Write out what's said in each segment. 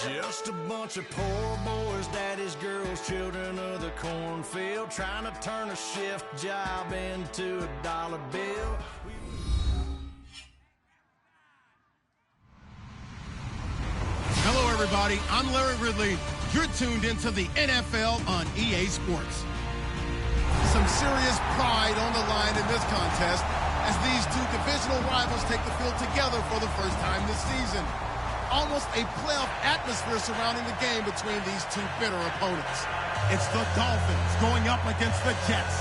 Just a bunch of poor boys, daddy's girls, children of the cornfield, trying to turn a shift job into a dollar bill. Hello, everybody. I'm Larry Ridley. You're tuned into the NFL on EA Sports. Some serious pride on the line in this contest as these two divisional rivals take the field together for the first time this season. Almost a playoff atmosphere surrounding the game between these two bitter opponents. It's the Dolphins going up against the Jets.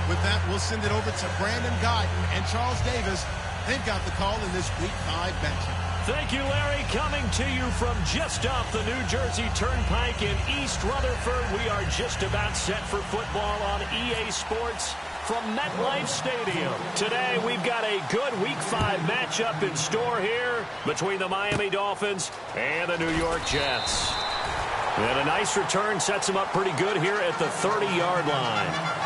With that, we'll send it over to Brandon Guyton and Charles Davis. They've got the call in this Week 5 matchup. Thank you, Larry. Coming to you from just off the New Jersey Turnpike in East Rutherford. We are just about set for football on EA Sports from MetLife Stadium. Today, we've got a good Week 5 matchup in store here between the Miami Dolphins and the New York Jets. And a nice return sets them up pretty good here at the 30-yard line.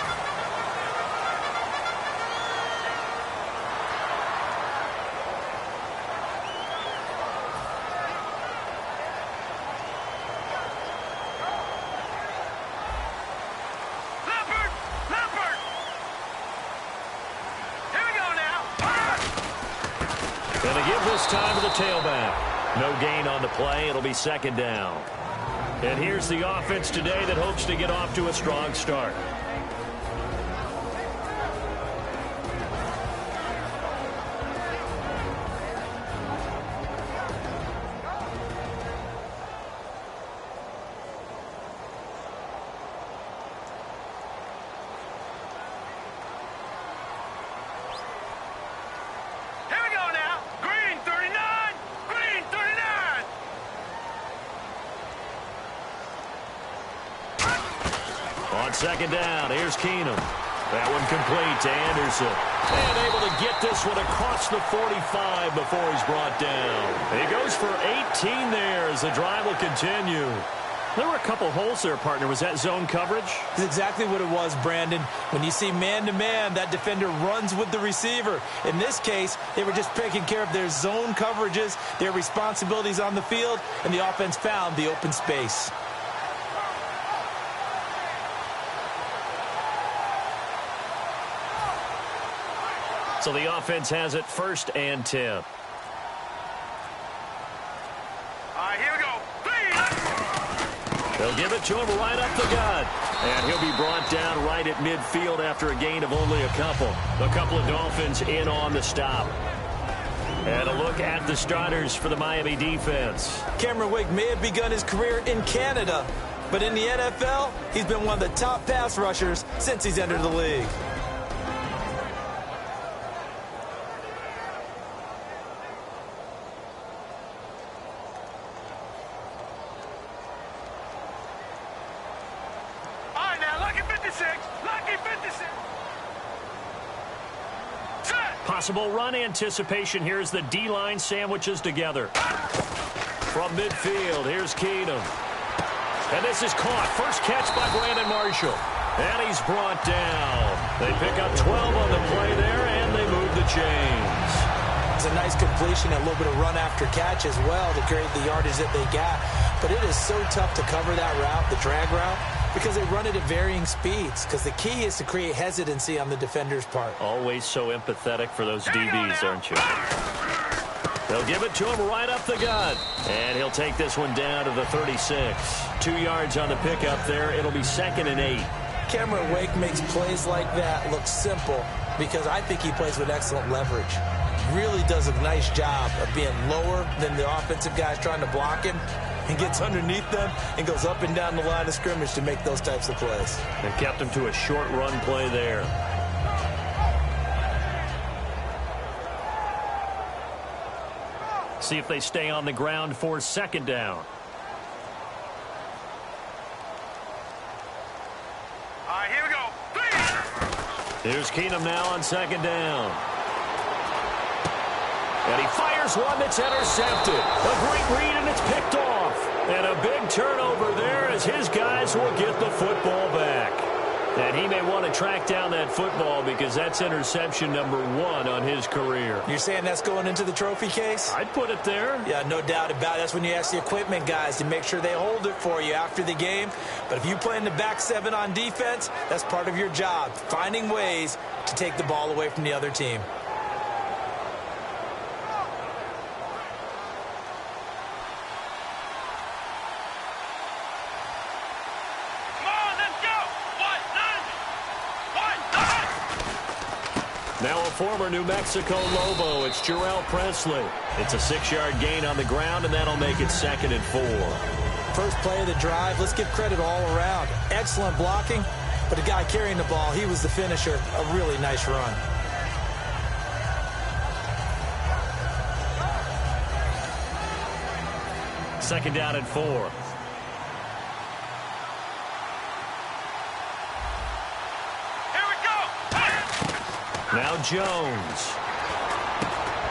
Time to the tailback. No gain on the play. It'll be second down. And here's the offense today that hopes to get off to a strong start. Second down. Here's Keenum. That one complete to Anderson. And able to get this one across the 45 before he's brought down. He goes for 18 there as the drive will continue. There were a couple holes there, partner. Was that zone coverage? That's exactly what it was, Brandon. When you see man-to-man, that defender runs with the receiver. In this case, they were just taking care of their zone coverages, their responsibilities on the field, and the offense found the open space. So the offense has it 1st and 10. All right, here we go. They'll give it to him right up the gut. And he'll be brought down right at midfield after a gain of only a couple. A couple of Dolphins in on the stop. And a look at the starters for the Miami defense. Cameron Wake may have begun his career in Canada, but in the NFL, he's been one of the top pass rushers since he's entered the league. Possible run anticipation. Here's the D-line sandwiches together. From midfield, here's Keenum. And this is caught. First catch by Brandon Marshall. And he's brought down. They pick up 12 on the play there, and they move the chains. It's a nice completion, a little bit of run after catch as well to create the yardage that they got. But it is so tough to cover that route, the drag route, because they run it at varying speeds. Because the key is to create hesitancy on the defender's part. Always so empathetic for those DBs, aren't you? They'll give it to him right up the gut. And he'll take this one down to the 36. 2 yards on the pickup there. It'll be 2nd and 8. Cameron Wake makes plays like that look simple because I think he plays with excellent leverage. Really does a nice job of being lower than the offensive guys trying to block him. He gets underneath them and goes up and down the line of scrimmage to make those types of plays. They kept him to a short run play there. See if they stay on the ground for 2nd down. All right, here we go. Here's Keenum now on 2nd down. And he fires one that's intercepted. A great read, and it's picked off. And a big turnover there as his guys will get the football back. And he may want to track down that football because that's interception number 1 on his career. You're saying that's going into the trophy case? I'd put it there. Yeah, no doubt about it. That's when you ask the equipment guys to make sure they hold it for you after the game. But if you play in the back 7 on defense, that's part of your job, finding ways to take the ball away from the other team. Now a former New Mexico Lobo, it's Jarrell Presley. It's a 6-yard gain on the ground, and that'll make it 2nd and 4. First play of the drive, let's give credit all around. Excellent blocking, but the guy carrying the ball, he was the finisher. A really nice run. Second down and 4. Now Jones.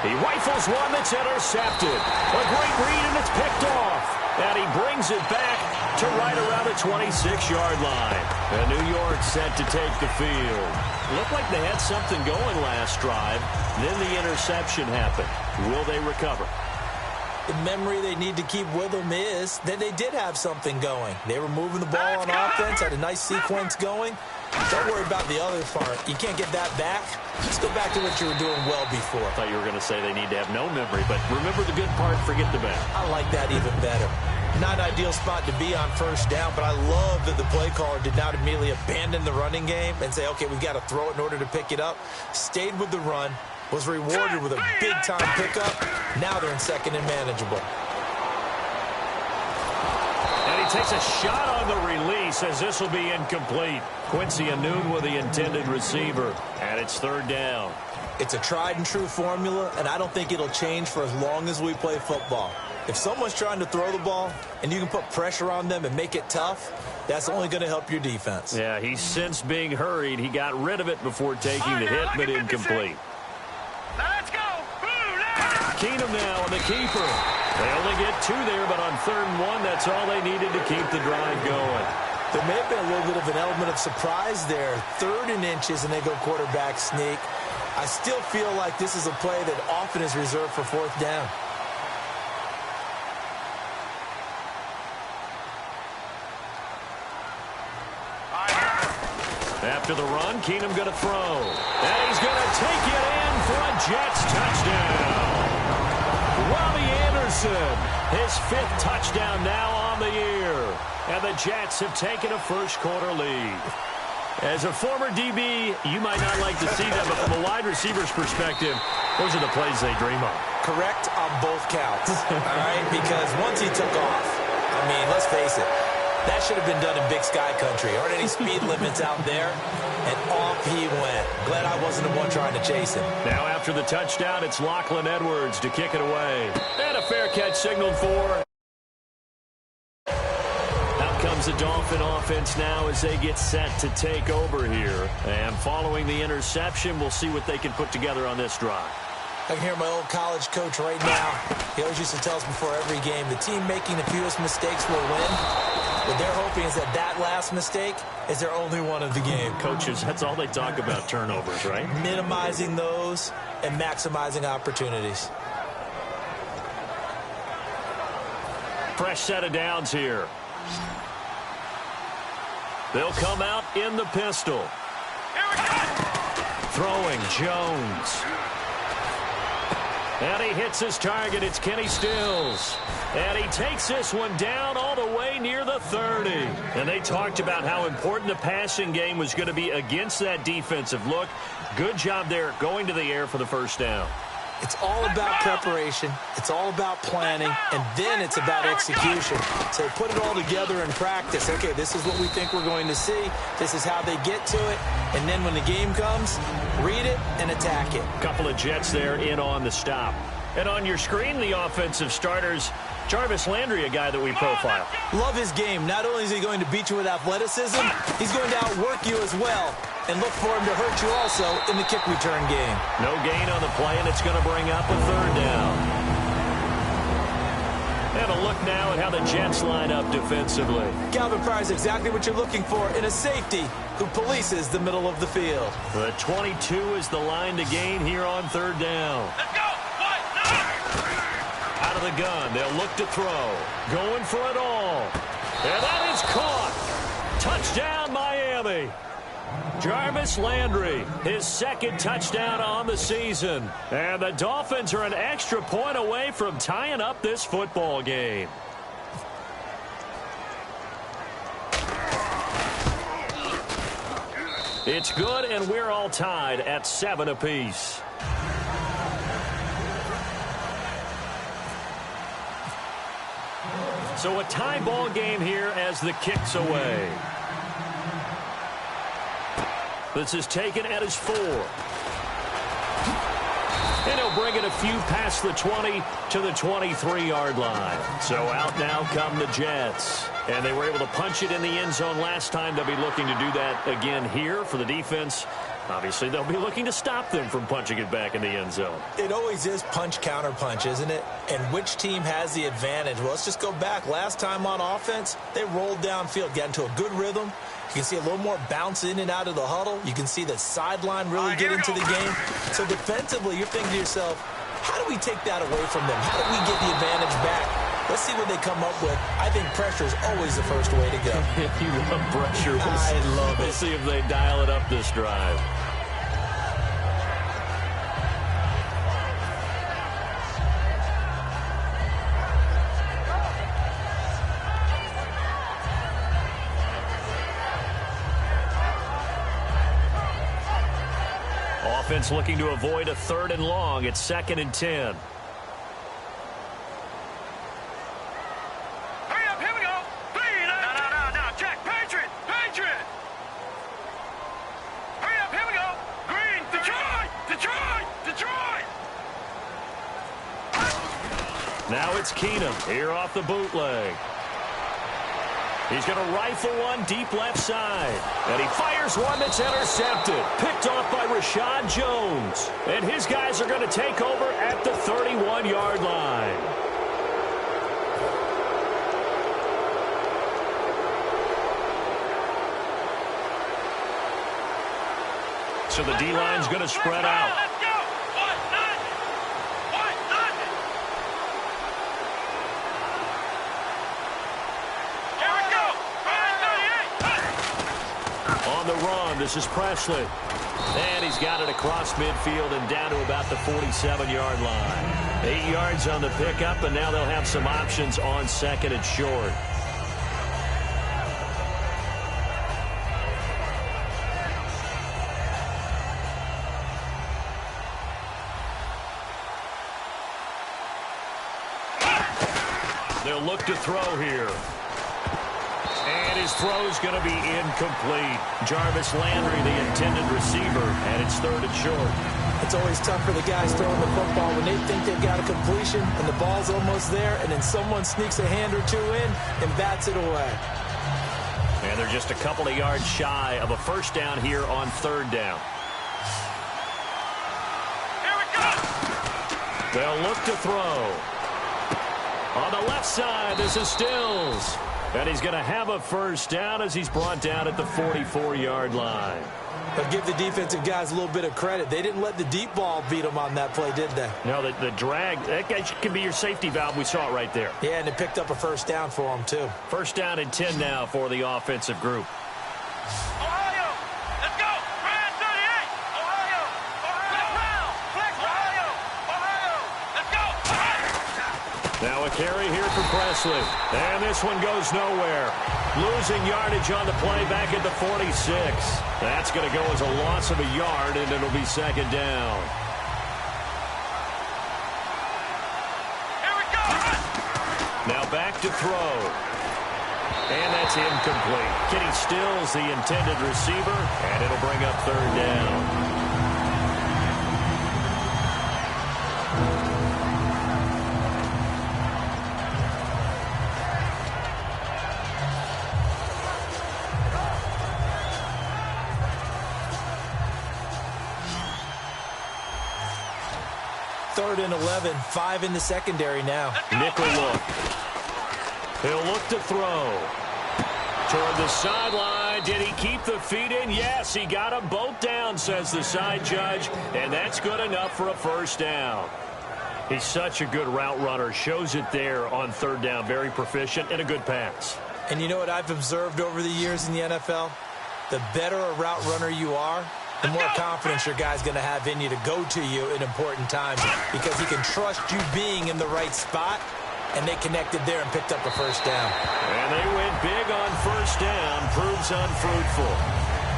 He rifles one that's intercepted. A great read, and it's picked off. And he brings it back to right around the 26-yard line. And New York set to take the field. Looked like they had something going last drive. Then the interception happened. Will they recover? The memory they need to keep with them is that they did have something going. They were moving the ball on offense, had a nice sequence going. Don't worry about the other part. You can't get that back. Just go back to what you were doing well before. I thought you were going to say they need to have no memory, but remember the good part, forget the bad. I like that even better. Not an ideal spot to be on first down, but I love that the play caller did not immediately abandon the running game and say, okay, we've got to throw it in order to pick it up. Stayed with the run, was rewarded with a big-time pickup. Now they're in 2nd and manageable. And he takes a shot on the release as this will be incomplete. Quincy Anoon with the intended receiver, and it's 3rd down. It's a tried-and-true formula, and I don't think it'll change for as long as we play football. If someone's trying to throw the ball and you can put pressure on them and make it tough, that's only going to help your defense. Yeah, he sensed being hurried. He got rid of it before taking the hit, but incomplete. Let's go. Keenum now on the keeper. They only get 2 there, but on 3rd and 1, that's all they needed to keep the drive going. There may have been a little bit of an element of surprise there. 3rd and inches, and they go quarterback sneak. I still feel like this is a play that often is reserved for 4th down. After the run, Keenum going to throw. And he's going to take it in for a Jets touchdown. Robbie Anderson, his 5th touchdown now on the year. And the Jets have taken a first-quarter lead. As a former DB, you might not like to see that, but from a wide receiver's perspective, those are the plays they dream of. Correct on both counts, all right? Because once he took off, I mean, let's face it, that should have been done in Big Sky Country. Aren't any speed limits out there? And off he went. Glad I wasn't the one trying to chase him. Now after the touchdown, it's Lachlan Edwards to kick it away. And a fair catch signaled for. Out comes the Dolphin offense now as they get set to take over here. And following the interception, we'll see what they can put together on this drive. I can hear my old college coach right now. He always used to tell us before every game, the team making the fewest mistakes will win. What they're hoping is that that last mistake is their only one of the game. Coaches, that's all they talk about, turnovers, right? Minimizing those and maximizing opportunities. Fresh set of downs here. They'll come out in the pistol. Throwing Jones. And he hits his target. It's Kenny Stills. And he takes this one down all the way near the 30. And they talked about how important the passing game was going to be against that defensive look. Good job there going to the air for the first down. It's all about preparation. It's all about planning. And then it's about execution. So put it all together in practice. Okay, this is what we think we're going to see. This is how they get to it. And then when the game comes, read it and attack it. Couple of Jets there in on the stop. And on your screen, the offensive starters, Jarvis Landry, a guy that we profile. Love his game. Not only is he going to beat you with athleticism, he's going to outwork you as well. And look for him to hurt you also in the kick return game. No gain on the play, and it's going to bring up a 3rd down. And have a look now at how the Jets line up defensively. Calvin Pryor's exactly what you're looking for in a safety who polices the middle of the field. The 22 is the line to gain here on third down. Let's go. Out of the gun, they'll look to throw. Going for it all. And that is caught. Touchdown, Miami. Jarvis Landry, his second touchdown on the season. And the Dolphins are an extra point away from tying up this football game. It's good, and we're all tied at 7 apiece. So a tie ball game here as the kick's away. This is taken at his 4. And he'll bring it a few past the 20 to the 23-yard line. So out now come the Jets. And they were able to punch it in the end zone last time. They'll be looking to do that again here for the defense. Obviously, they'll be looking to stop them from punching it back in the end zone. It always is punch-counter-punch, isn't it? And which team has the advantage? Well, let's just go back. Last time on offense, they rolled downfield, got into a good rhythm. You can see a little more bounce in and out of the huddle. You can see the sideline really get into the game. So defensively, you're thinking to yourself, how do we take that away from them? How do we get the advantage back? Let's see what they come up with. I think pressure is always the first way to go. You love pressure. I love it. We'll see if they dial it up this drive. Offense looking to avoid a 3rd and long. It's 2nd and 10. Hurry up, here we go. No, Jack, Patriot. Hurry up, here we go. Green, Detroit. Now it's Keenum here off the bootleg. He's going to rifle one deep left side. And he fires one that's intercepted. Picked off by Rashad Jones. And his guys are going to take over at the 31-yard line. So the D-line's going to spread out. Let's go. On the run, this is Presley. And he's got it across midfield and down to about the 47-yard line. 8 yards on the pickup, and now they'll have some options on 2nd and short. They'll look to throw here. And his throw's going to be incomplete. Jarvis Landry, the intended receiver, and it's 3rd and short. It's always tough for the guys throwing the football when they think they've got a completion and the ball's almost there, and then someone sneaks a hand or two in and bats it away. And they're just a couple of yards shy of a 1st down here on 3rd down. Here we go. They'll look to throw. On the left side, this is Stills. And he's going to have a 1st down as he's brought down at the 44-yard line. But give the defensive guys a little bit of credit. They didn't let the deep ball beat them on that play, did they? No, the drag, that can be your safety valve. We saw it right there. Yeah, and it picked up a 1st down for them, too. 1st down and 10 now for the offensive group. Ohio. Let's go. Brand 38. Ohio. Flex Ohio. Let's go. Now a carry here for Presley. And this one goes nowhere. Losing yardage on the play back at the 46. That's going to go as a loss of a yard, and it'll be 2nd down. Here we go. Now back to throw. And that's incomplete. Kenny Stills, the intended receiver, and it'll bring up 3rd down. Third and 11, 5 in the secondary now. Nickel look. He'll look to throw. Toward the sideline. Did he keep the feet in? Yes, he got them both down, says the side judge. And that's good enough for a first down. He's such a good route runner. Shows it there on third down. Very proficient and a good pass. And you know what I've observed over the years in the NFL? The better a route runner you are, the more confidence your guy's going to have in you to go to you in important times because he can trust you being in the right spot, and they connected there and picked up a first down. And they went big on first down. Proves unfruitful.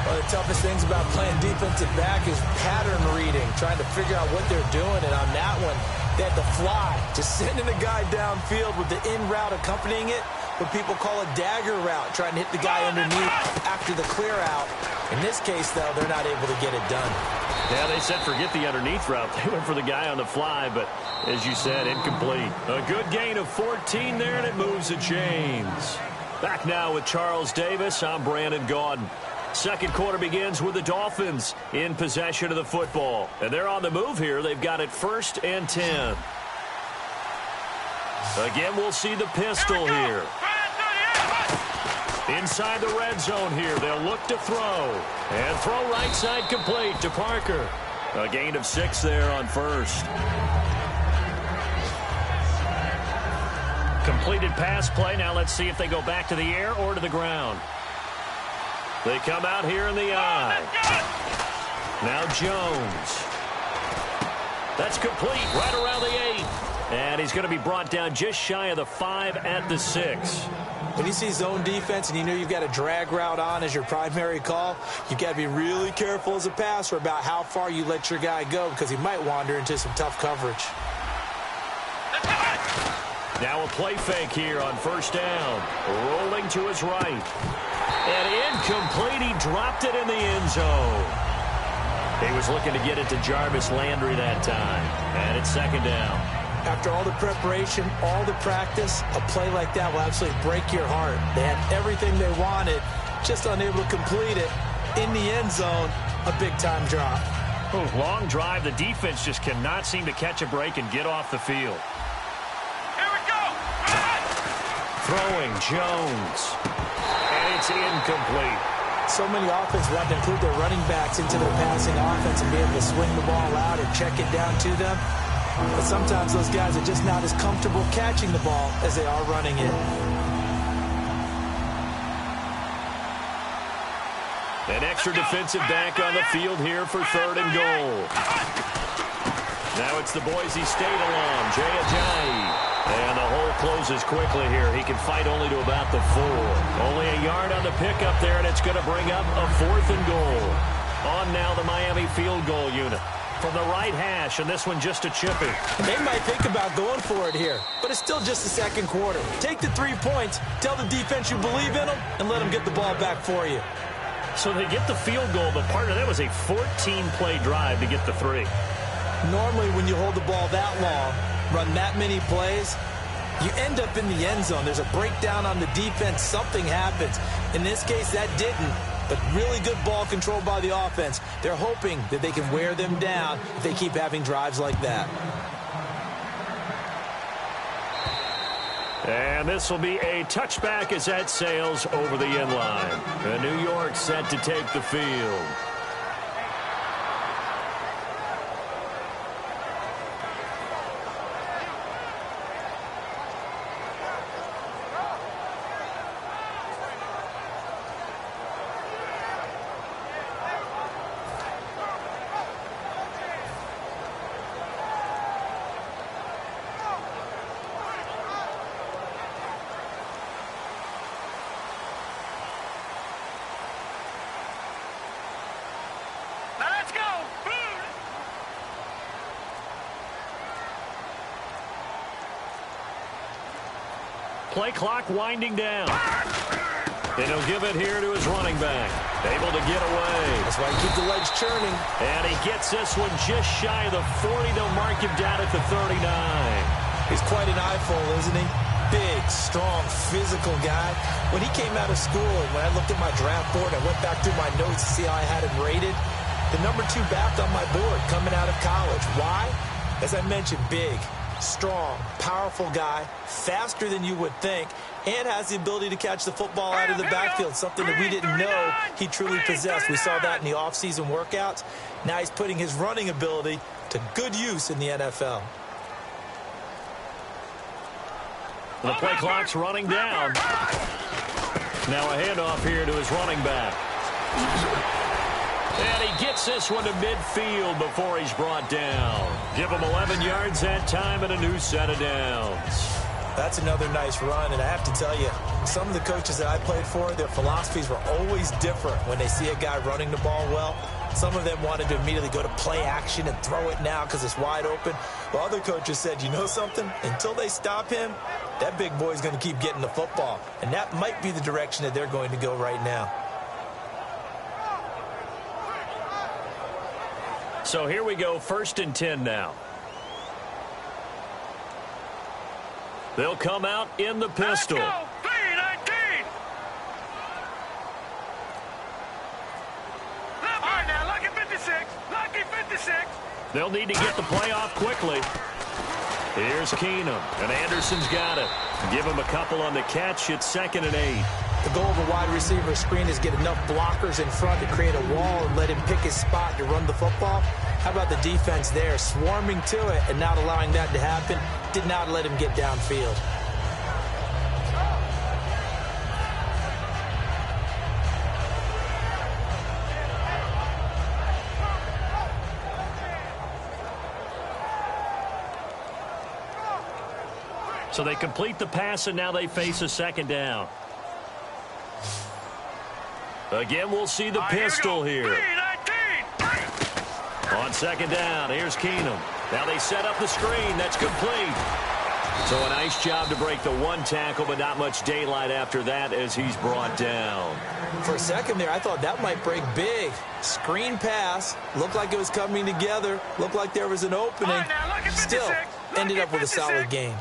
One of the toughest things about playing defensive back is pattern reading, trying to figure out what they're doing. And on that one, they had to fly, just sending a guy downfield with the in route accompanying it, what people call a dagger route, trying to hit the guy underneath after the clear out. In this case, though, they're not able to get it done. Yeah, they said forget the underneath route. They went for the guy on the fly, but as you said, incomplete. A good gain of 14 there, and it moves the chains. Back now with Charles Davis. I'm Brandon Gaudin. Second quarter begins with the Dolphins in possession of the football. And they're on the move here. They've got it 1st and 10. Again, we'll see the pistol here. Inside the red zone here. They'll look to throw. And throw right side complete to Parker. A gain of 6 there on first. Completed pass play. Now let's see if they go back to the air or to the ground. They come out here in the eye. Now Jones. That's complete right around the 8. And he's going to be brought down just shy of the 5 at the 6. When you see zone defense and you know you've got a drag route on as your primary call, you've got to be really careful as a passer about how far you let your guy go because he might wander into some tough coverage. Now a play fake here on first down. Rolling to his right. And incomplete. He dropped it in the end zone. He was looking to get it to Jarvis Landry that time. And it's second down. After all the preparation, all the practice, a play like that will absolutely break your heart. They had everything they wanted, just unable to complete it. In the end zone, a big-time drop. Oh, long drive. The defense just cannot seem to catch a break and get off the field. Here we go. Throwing Jones. And it's incomplete. So many offenses want to include their running backs into their passing offense and be able to swing the ball out or check it down to them. But sometimes those guys are just not as comfortable catching the ball as they are running it. An extra defensive back on the field here for 3rd and goal. Now it's the Boise State alum, Jay Ajayi. And the hole closes quickly here. He can fight only to about the 4. Only a yard on the pickup there, and it's going to bring up a 4th and goal. On now the Miami field goal unit. From the right hash, and this one just a chippy. They might think about going for it here, but it's still just the second quarter. Take the 3 points, tell the defense you believe in them, and let them get the ball back for you. So they get the field goal, but part of that was a 14-play drive to get the 3. Normally when you hold the ball that long, run that many plays, you end up in the end zone. There's a breakdown on the defense. Something happens. In this case, that didn't. But really good ball control by the offense. They're hoping that they can wear them down if they keep having drives like that. And this will be a touchback as that sails over the end line. And New York set to take the field. Play clock winding down. And he'll give it here to his running back. Able to get away. That's why you keep the legs churning. And he gets this one just shy of the 40. They'll mark him down at the 39. He's quite an eyeful, isn't he? Big, strong, physical guy. When he came out of school and when I looked at my draft board, I went back through my notes to see how I had him rated. The number 2 back on my board coming out of college. Why? As I mentioned, big. strong, powerful guy, faster than you would think, and has the ability to catch the football out of the backfield, something that we didn't know he truly possessed. We saw that in the offseason workouts. Now he's putting his running ability to good use in the NFL. The play clock's running down. Now a handoff here to his running back. And he gets this one to midfield before he's brought down. Give him 11 yards that time and a new set of downs. That's another nice run, and I have to tell you, some of the coaches that I played for, their philosophies were always different when they see a guy running the ball well. Some of them wanted to immediately go to play action and throw it now because it's wide open. While other coaches said, you know something? Until they stop him, that big boy's going to keep getting the football. And that might be the direction that they're going to go right now. So here we go, 1st and 10 now. They'll come out in the pistol. Let's go. 3-19. All right, now, lucky 56. Lucky 56. They'll need to get the play off quickly. Here's Keenum, and Anderson's got it. Give him a couple on the catch. It's 2nd and 8. The goal of a wide receiver screen is get enough blockers in front to create a wall and let him pick his spot to run the football. How about the defense there, swarming to it and not allowing that to happen? Did not let him get downfield. So they complete the pass, and now they face a 2nd down. Again, we'll see the pistol here. 3-19. On 2nd down, here's Keenum. Now they set up the screen. That's complete. So a nice job to break the one tackle, but not much daylight after that as he's brought down. For a second there, I thought that might break big. Screen pass. Looked like it was coming together. Looked like there was an opening. Still, ended up with a solid gain.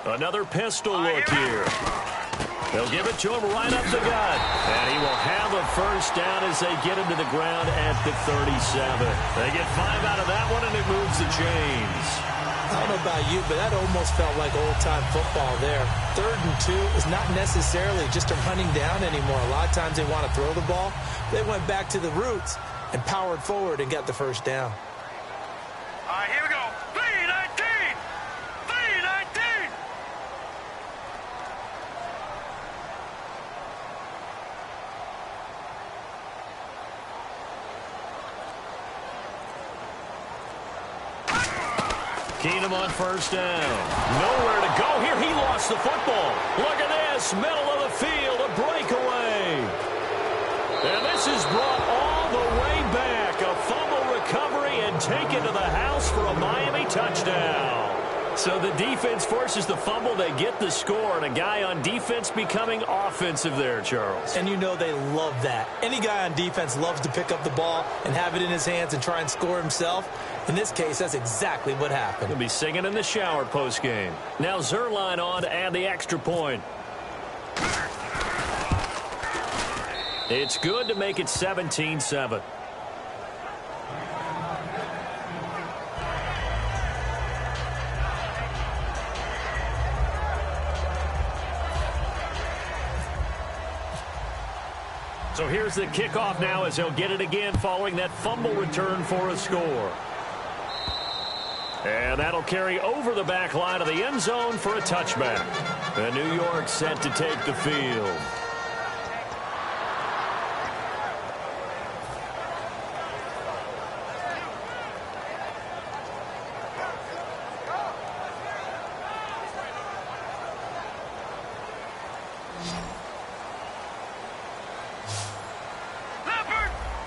Another pistol look here. They'll give it to him right up the gut. And he will have a 1st down as they get him to the ground at the 37. They get 5 out of that one, and it moves the chains. I don't know about you, but that almost felt like old-time football there. 3rd and 2 is not necessarily just a running down anymore. A lot of times they want to throw the ball. They went back to the roots and powered forward and got the 1st down. All right, here we go. 3-19. 3-19. Keenum on 1st down. Nowhere to go here. He lost the football. Look at this. Middle of the field. A breakaway. And this is brought all the way back. A fumble recovery and taken to the house for a Miami touchdown. So the defense forces the fumble. They get the score. And a guy on defense becoming offensive there, Charles. And you know they love that. Any guy on defense loves to pick up the ball and have it in his hands and try and score himself. In this case, that's exactly what happened. He'll be singing in the shower postgame. Now Zerline on to add the extra point. It's good to make it 17-7. So here's the kickoff now as they'll get it again following that fumble return for a score. And that'll carry over the back line of the end zone for a touchback. And New York set to take the field.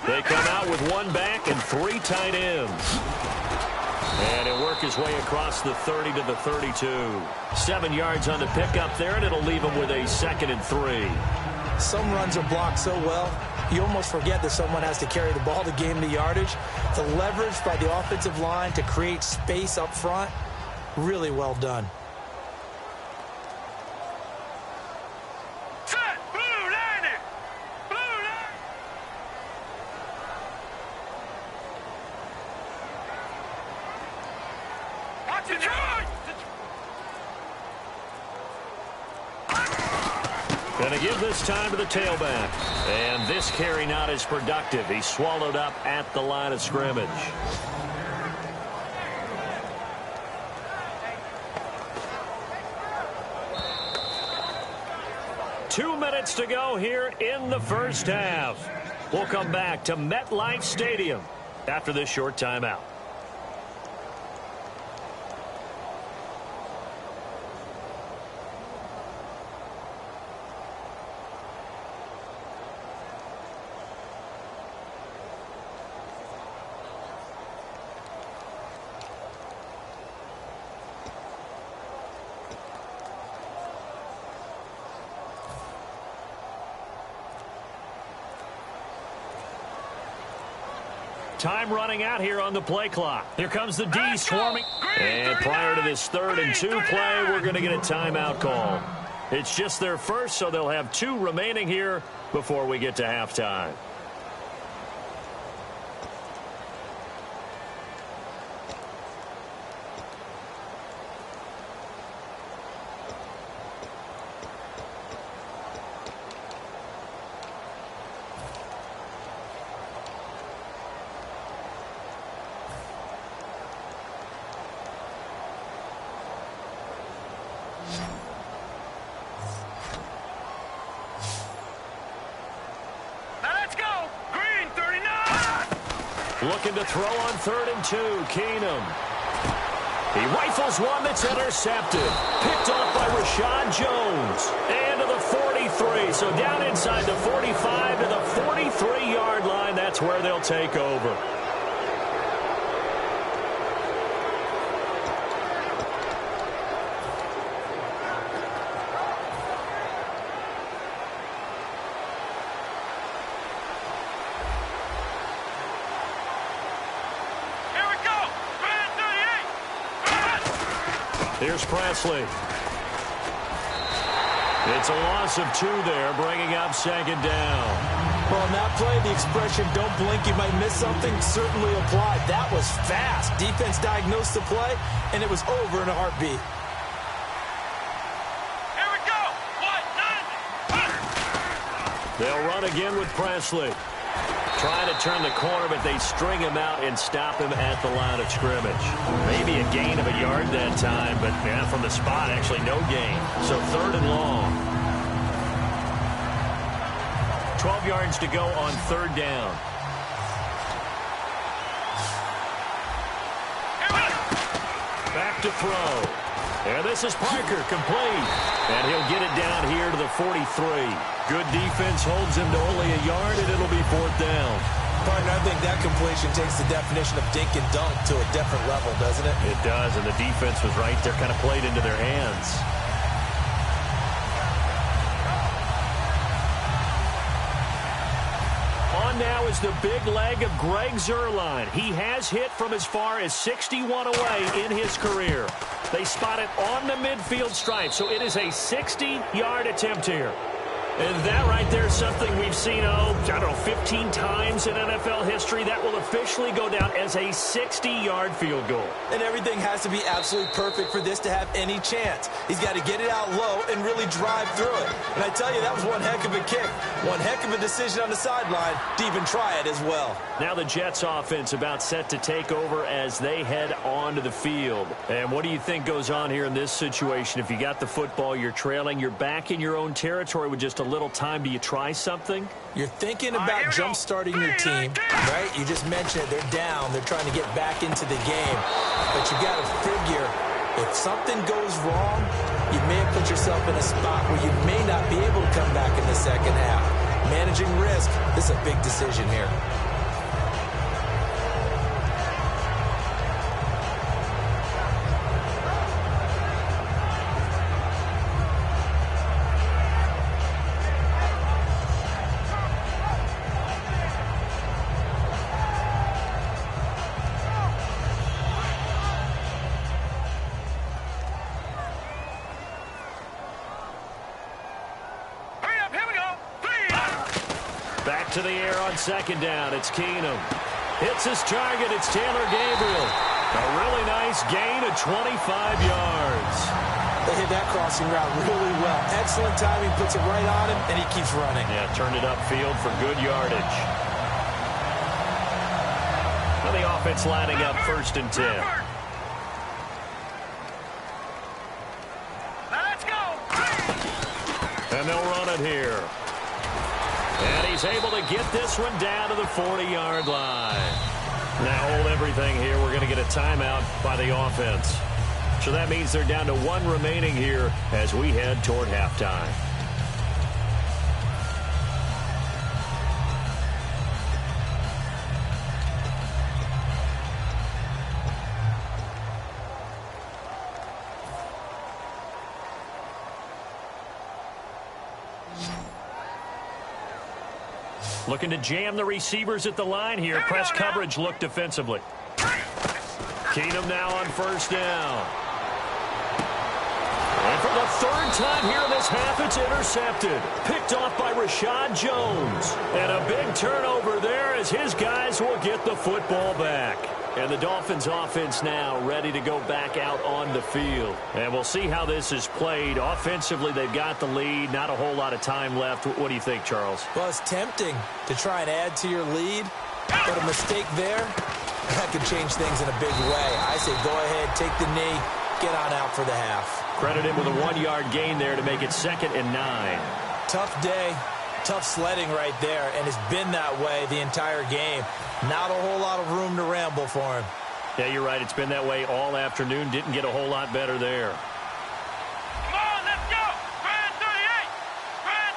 They come out with 1 back and 3 tight ends. And he'll work his way across the 30 to the 32. 7 yards on the pickup there, and it'll leave him with a 2nd and 3. Some runs are blocked so well, you almost forget that someone has to carry the ball to gain the yardage. The leverage by the offensive line to create space up front, really well done. Watch it, give this time to the tailback. And this carry not as productive. He's swallowed up at the line of scrimmage. Two minutes to go here in the first half. We'll come back to MetLife Stadium after this short timeout. Time running out here on the play clock. Here comes the D swarming. And prior to this 3rd and 2 play, we're going to get a timeout call. It's just their first, so they'll have 2 remaining here before we get to halftime. Looking to throw on 3rd and 2. Keenum. He rifles one that's intercepted. Picked off by Rashad Jones. And to the 43. So down inside the 45 to the 43-yard line. That's where they'll take over. Here's Presley. It's a loss of 2 there, bringing up 2nd down. Well, on that play, the expression, don't blink, you might miss something, certainly applied. That was fast. Defense diagnosed the play, and it was over in a heartbeat. Here we go. 1-9. They'll run again with Presley. Trying to turn the corner, but they string him out and stop him at the line of scrimmage. Maybe a gain of a yard that time, but yeah, from the spot, actually no gain. So 3rd and long. 12 yards to go on 3rd down. Back to throw. And this is Parker, complete. And he'll get it down here to the 43. Good defense holds him to only a yard, and it'll be 4th down. Partner, I think that completion takes the definition of dink and dunk to a different level, doesn't it? It does, and the defense was right there, kind of played into their hands. On now is the big leg of Greg Zuerlein. He has hit from as far as 61 away in his career. They spot it on the midfield stripe, so it is a 60-yard attempt here. And that right there is something we've seen, I don't know, 15 times in NFL history. That will officially go down as a 60-yard field goal. And everything has to be absolutely perfect for this to have any chance. He's got to get it out low and really drive through it. And I tell you, that was one heck of a kick. One heck of a decision on the sideline to even try it as well. Now the Jets offense about set to take over as they head onto the field. And what do you think goes on here in this situation? If you got the football, you're trailing, you're back in your own territory with just a little time. Do you try something? You're thinking about jump-starting your team, right? You just mentioned it. They're down. They're trying to get back into the game. But you got to figure, if something goes wrong, you may have put yourself in a spot where you may not be able to come back in the second half. Managing risk, this is a big decision here. To the air on 2nd down. It's Keenum. Hits his target. It's Taylor Gabriel. A really nice gain of 25 yards. They hit that crossing route really well. Excellent timing, puts it right on him, and he keeps running. Yeah, turned it upfield for good yardage. Now the offense lining up 1st and 10. Let's go. And they'll run it here. And he's able to get this one down to the 40-yard line. Now hold everything here. We're going to get a timeout by the offense. So that means they're down to 1 remaining here as we head toward halftime. Looking to jam the receivers at the line here. Press coverage look defensively. Keenum now on 1st down. And for the 3rd time here in this half, it's intercepted. Picked off by Rashad Jones. And a big turnover there as his guys will get the football back. And the Dolphins offense now ready to go back out on the field. And we'll see how this is played. Offensively, they've got the lead. Not a whole lot of time left. What do you think, Charles? Well, it's tempting to try and add to your lead, but a mistake there, that could change things in a big way. I say go ahead, take the knee, get on out for the half. Credit him with a 1-yard gain there to make it 2nd and 9. Tough day, tough sledding right there, and it's been that way the entire game. Not a whole lot of room to ramble for him. Yeah, you're right. It's been that way all afternoon. Didn't get a whole lot better there. Come on, let's go. Grand 38. Grand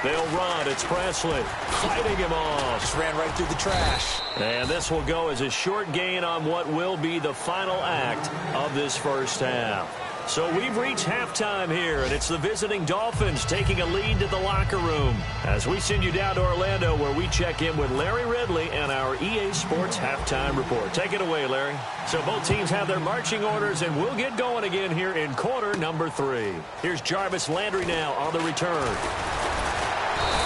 38. They'll run. It's Presley fighting him off. Just ran right through the trash. And this will go as a short gain on what will be the final act of this 1st half. So we've reached halftime here, and it's the visiting Dolphins taking a lead to the locker room as we send you down to Orlando where we check in with Larry Ridley and our EA Sports Halftime Report. Take it away, Larry. So both teams have their marching orders, and we'll get going again here in quarter number 3. Here's Jarvis Landry now on the return.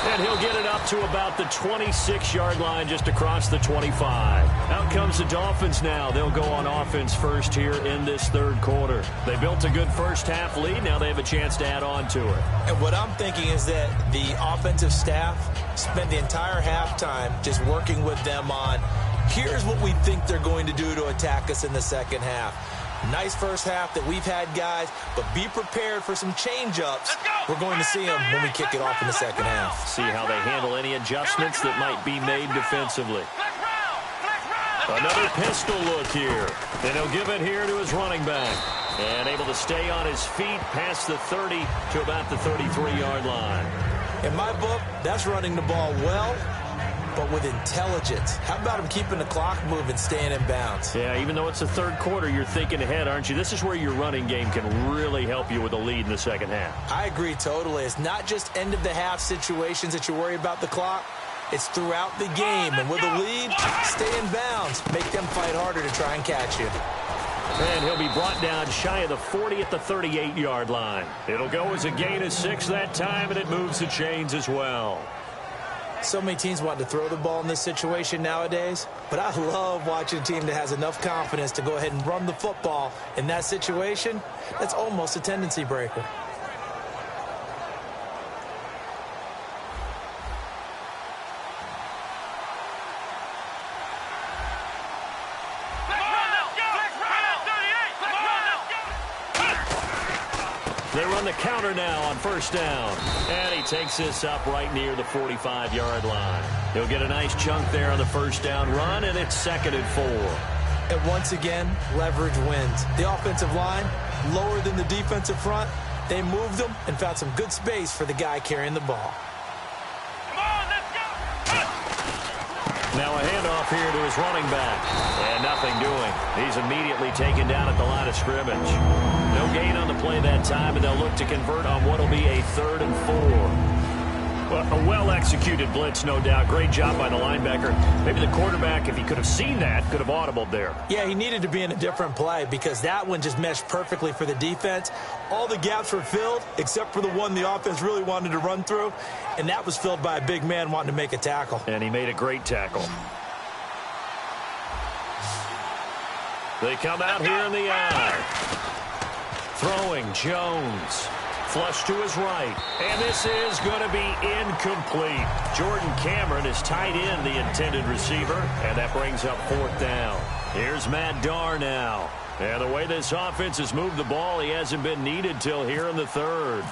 And he'll get it up to about the 26-yard line, just across the 25. Out comes the Dolphins now. They'll go on offense first here in this 3rd quarter. They built a good 1st half lead. Now they have a chance to add on to it. And what I'm thinking is that the offensive staff spent the entire halftime just working with them on, here's what we think they're going to do to attack us in the 2nd half. Nice 1st half that we've had, guys, but be prepared for some change-ups. We're going to see them when we kick it off in the 2nd half. See how they handle any adjustments that might be made defensively. Another pistol look here. And he'll give it here to his running back. And able to stay on his feet past the 30 to about the 33-yard line. In my book, that's running the ball well, but with intelligence. How about him keeping the clock moving, staying in bounds? Yeah, even though it's the 3rd quarter, you're thinking ahead, aren't you? This is where your running game can really help you with a lead in the 2nd half. I agree totally. It's not just end-of-the-half situations that you worry about the clock. It's throughout the game. And with a lead, stay in bounds. Make them fight harder to try and catch you. And he'll be brought down shy of the 40 at the 38-yard line. It'll go as a gain of 6 that time, and it moves the chains as well. So many teams want to throw the ball in this situation nowadays, but I love watching a team that has enough confidence to go ahead and run the football in that situation. That's almost a tendency breaker. They run the counter now on 1st down. And he takes this up right near the 45-yard line. He'll get a nice chunk there on the 1st down run, and it's 2nd and 4. And once again, leverage wins. The offensive line, lower than the defensive front. They moved them and found some good space for the guy carrying the ball. Now a handoff here to his running back. And nothing doing. He's immediately taken down at the line of scrimmage. No gain on the play that time, and they'll look to convert on what will be a 3rd and 4. Well, a well-executed blitz, no doubt. Great job by the linebacker. Maybe the quarterback, if he could have seen that, could have audibled there. Yeah, he needed to be in a different play because that one just meshed perfectly for the defense. All the gaps were filled except for the one the offense really wanted to run through, and that was filled by a big man wanting to make a tackle. And he made a great tackle. They come out here in the eye. Throwing Jones. Flush to his right. And this is going to be incomplete. Jordan Cameron is tied in the intended receiver, and that brings up 4th down. Here's Matt Darr now. And the way this offense has moved the ball, he hasn't been needed till here in the 3rd.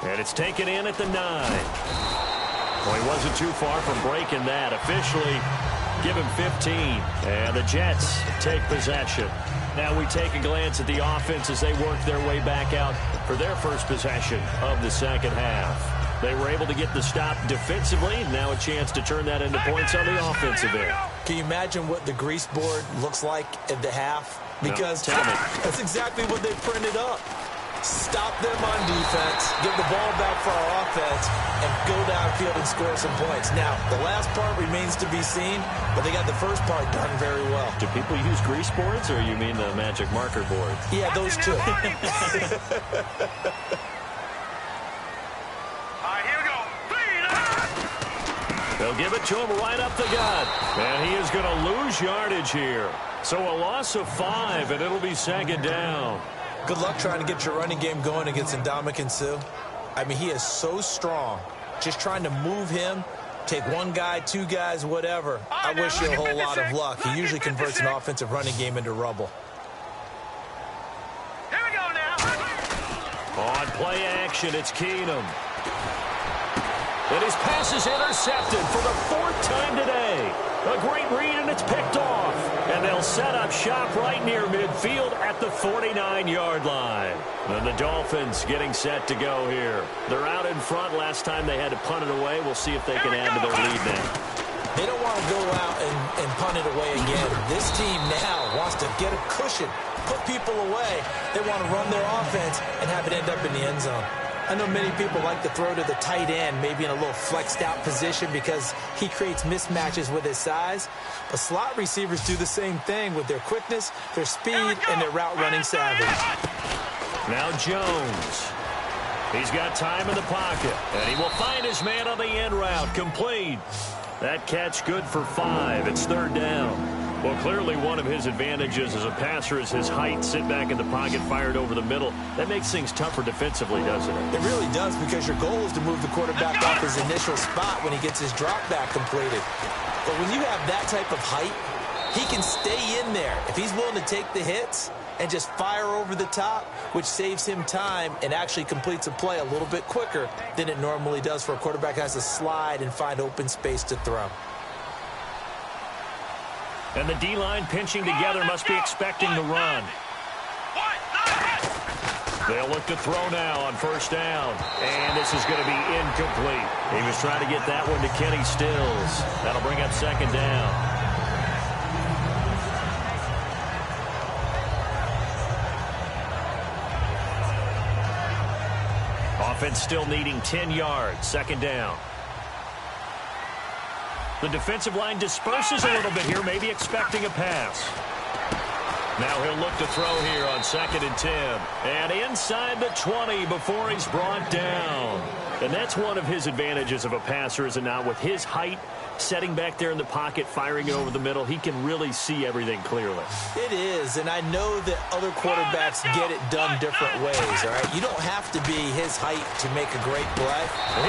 And it's taken in at the 9. Well, he wasn't too far from breaking that. Officially, give him 15. And the Jets take possession. Now we take a glance at the offense as they work their way back out for their first possession of the second half. They were able to get the stop defensively. Now a chance to turn that into points on the offensive end. Can you imagine what the grease board looks like at the half? Because no, that's exactly what they printed up. Stop them on defense, get the ball back for our offense, and go downfield and score some points. Now, the last part remains to be seen, but they got the first part done very well. Do people use grease boards, or you mean the magic marker boards? Yeah, those two. All right, here we go. They'll give it to him right up the gut. And he is going to lose yardage here. So a loss of 5, and it'll be 2nd down. Good luck trying to get your running game going against Ndamukong Suh. I mean, he is so strong. Just trying to move him, take one guy, 2 guys, whatever. I wish you a whole lot of luck. He usually converts an offensive running game into rubble. Here we go now. On play action, it's Keenum. And his pass is intercepted for the 4th time today. A great read, and it's picked off. And they'll set up shop right near midfield at the 49-yard line. And the Dolphins getting set to go here. They're out in front. Last time they had to punt it away. We'll see if they can add to their lead now. They don't want to go out and punt it away again. This team now wants to get a cushion, put people away. They want to run their offense and have it end up in the end zone. I know many people like to throw to the tight end, maybe in a little flexed out position because he creates mismatches with his size. But slot receivers do the same thing with their quickness, their speed, and their route running savvy. Now Jones. He's got time in the pocket, and he will find his man on the end route. Complete. That catch good for 5. It's 3rd down. Well, clearly one of his advantages as a passer is his height. Sit back in the pocket, fired over the middle. That makes things tougher defensively, doesn't it? It really does, because your goal is to move the quarterback off his initial spot when he gets his drop back completed. But when you have that type of height, he can stay in there. If he's willing to take the hits and just fire over the top, which saves him time and actually completes a play a little bit quicker than it normally does for a quarterback who has to slide and find open space to throw. And the D-line pinching together must be expecting the run. They'll look to throw now on 1st down. And this is going to be incomplete. He was trying to get that one to Kenny Stills. That'll bring up 2nd down. Offense still needing 10 yards. 2nd down. The defensive line disperses a little bit here, maybe expecting a pass. Now he'll look to throw here on 2nd and 10. And inside the 20 before he's brought down. And that's one of his advantages of a passer, is it not? With his height, setting back there in the pocket, firing it over the middle, he can really see everything clearly. It is, and I know that other quarterbacks get it done different ways, all right? You don't have to be his height to make a great play.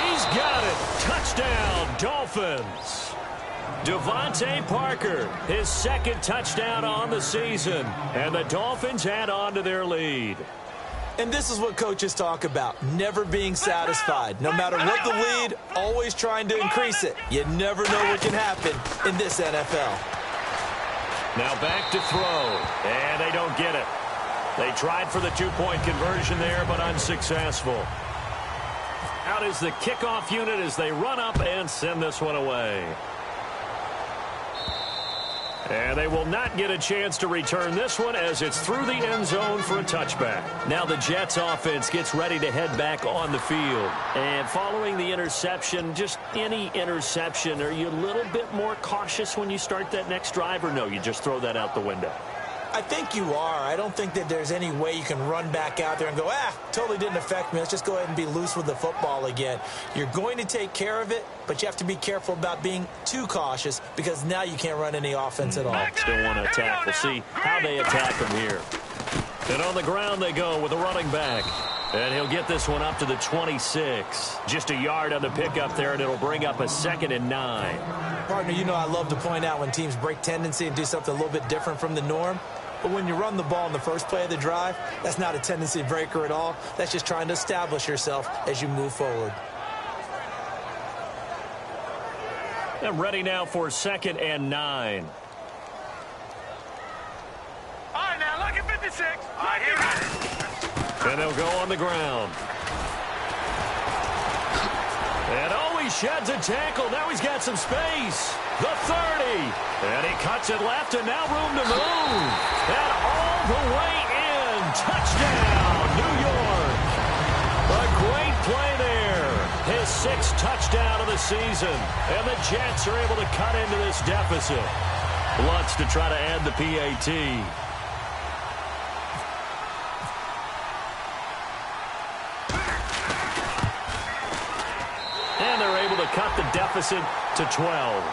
He's got it. Touchdown, Dolphins. Devontae Parker, his 2nd touchdown on the season. And the Dolphins add on to their lead. And this is what coaches talk about, never being satisfied. No matter what the lead, always trying to increase it. You never know what can happen in this NFL. Now back to throw, and they don't get it. They tried for the 2-point conversion there, but unsuccessful. Out is the kickoff unit as they run up and send this one away. And they will not get a chance to return this one as it's through the end zone for a touchback. Now the Jets offense gets ready to head back on the field. And following the interception, just any interception, are you a little bit more cautious when you start that next drive, or no, you just throw that out the window? I think you are. I don't think that there's any way you can run back out there and go, totally didn't affect me. Let's just go ahead and be loose with the football again. You're going to take care of it, but you have to be careful about being too cautious because now you can't run any offense at all. Still want to attack. We'll see how they attack from here. And on the ground they go with a running back. And he'll get this one up to the 26. Just a yard on the pickup there, and it'll bring up a 2nd and 9. Partner, you know I love to point out when teams break tendency and do something a little bit different from the norm. But when you run the ball in the first play of the drive, that's not a tendency breaker at all. That's just trying to establish yourself as you move forward. And ready now for 2nd and 9. All right, now look at 56. All right, here it is. And they'll go on the ground. And he sheds a tackle. Now he's got some space. The 30. And he cuts it left, and now room to move. And all the way in. Touchdown, New York. A great play there. His 6th touchdown of the season. And the Jets are able to cut into this deficit. Lutz to try to add the PAT. And they're able to cut the deficit to 12.